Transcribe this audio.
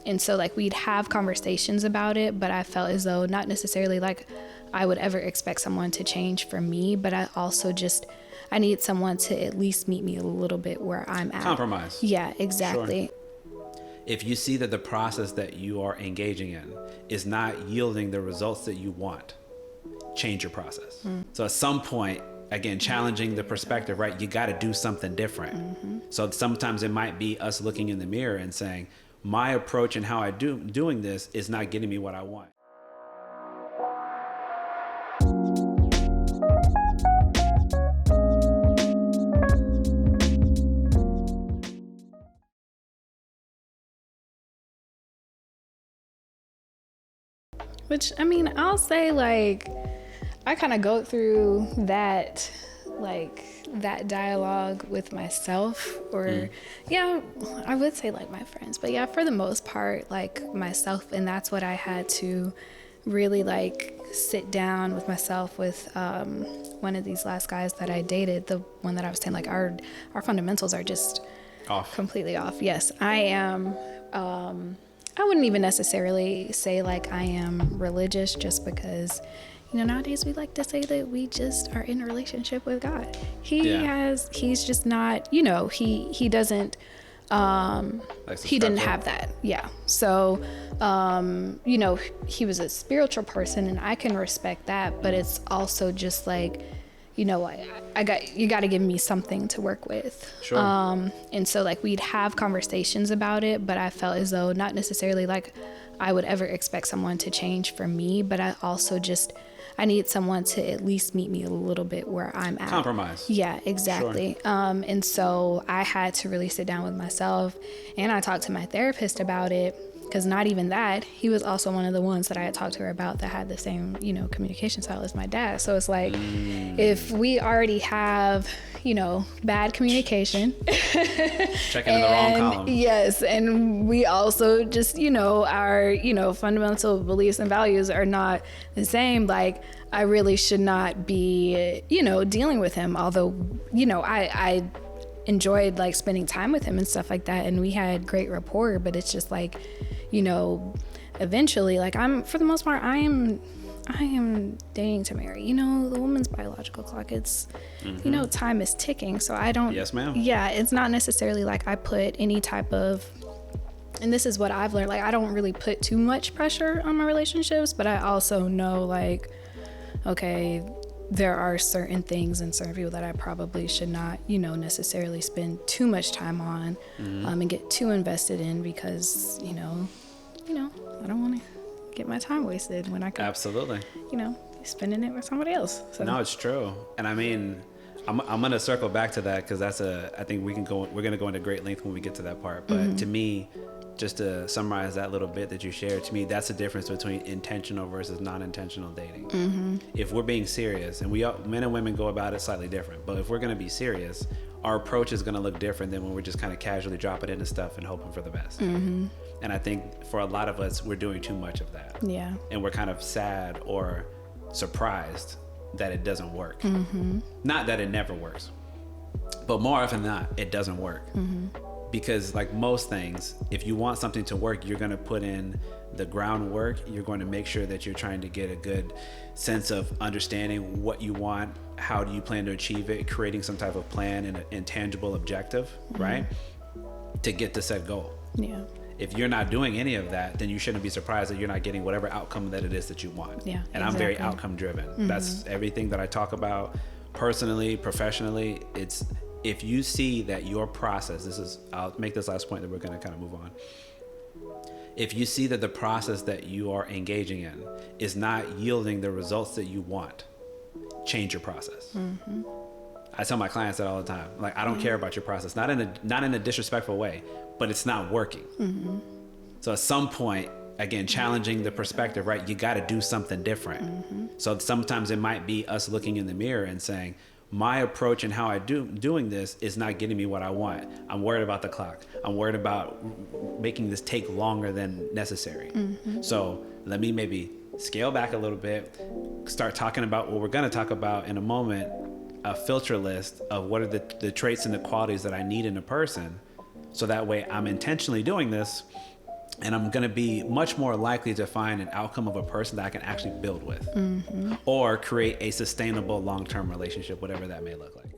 And so like we'd have conversations about it, but I felt as though not necessarily like I would ever expect someone to change for me, but I need someone to at least meet me a little bit where I'm at. Compromise. Yeah, exactly. Sure. If you see that the process that you are engaging in is not yielding the results that you want, change your process. So at some point, again, challenging the perspective, right? You got to do something different. So sometimes it might be us looking in the mirror and saying, my approach and how I doing this is not getting me what I want. Which, I mean, I'll say like I kind of go through that dialogue with myself, or yeah, I would say like my friends, but yeah, for the most part, like myself. And that's what I had to really like sit down with myself with one of these last guys that I dated, the one that I was saying like our fundamentals are just completely off. Yes, I am. I wouldn't even necessarily say like I am religious, just because, you know, nowadays we like to say that we just are in a relationship with God. He's just not, you know, he doesn't, he didn't have that. Yeah. So, you know, he was a spiritual person, and I can respect that, but it's also just like, you know, you got to give me something to work with. Sure. And so like we'd have conversations about it, but I felt as though not necessarily like I would ever expect someone to change for me, but I need someone to at least meet me a little bit where I'm at. Compromise. Yeah, exactly. Sure. And so I had to really sit down with myself, and I talked to my therapist about it, because not even that, he was also one of the ones that I had talked to her about that had the same, you know, communication style as my dad. So it's like, if we already have, you know, bad communication, checking in the wrong column. Yes, and we also just, you know, our, you know, fundamental beliefs and values are not the same. Like, I really should not be, you know, dealing with him. Although, you know, I enjoyed like spending time with him and stuff like that, and we had great rapport. But it's just like, you know, eventually, like for the most part, I am dating to marry. You know, the woman's biological clock, it's, you know, time is ticking. So I don't. Yes, ma'am. Yeah, it's not necessarily like I put any type of, and this is what I've learned, like I don't really put too much pressure on my relationships, but I also know like, okay, there are certain things and certain people that I probably should not, you know, necessarily spend too much time on, and get too invested in, because, you know, I don't want to get my time wasted when I could, absolutely, you know, be spending it with somebody else. So. No, it's true. And I mean, I'm going to circle back to that, because I think we're going to go into great length when we get to that part. But to me, just to summarize that little bit that you shared, to me, that's the difference between intentional versus non-intentional dating. If we're being serious, and men and women go about it slightly different, but if we're going to be serious, our approach is going to look different than when we're just kind of casually dropping into stuff and hoping for the best. And I think for a lot of us, we're doing too much of that. Yeah. And we're kind of sad or surprised that it doesn't work. Not that it never works, but more often than not, it doesn't work. Because like most things, if you want something to work, you're going to put in the groundwork. You're going to make sure that you're trying to get a good sense of understanding what you want, how do you plan to achieve it, creating some type of plan and an intangible objective, right? To get to said goal. Yeah. If you're not doing any of that, then you shouldn't be surprised that you're not getting whatever outcome that it is that you want. Yeah. And I'm very outcome driven. That's everything that I talk about personally, professionally. It's, if you see that your process, I'll make this last point that we're going to kind of move on. If you see that the process that you are engaging in is not yielding the results that you want, change your process. I tell my clients that all the time. Like, I don't care about your process, not in a disrespectful way, but it's not working. So at some point, again, challenging the perspective, right? You got to do something different. So sometimes it might be us looking in the mirror and saying, my approach and how I doing this is not getting me what I want. I'm worried about the clock. I'm worried about making this take longer than necessary. So let me maybe scale back a little bit, start talking about what we're going to talk about in a moment, a filter list of what are the traits and the qualities that I need in a person. So that way I'm intentionally doing this, And I'm going to be much more likely to find an outcome of a person that I can actually build with or create a sustainable long-term relationship, whatever that may look like.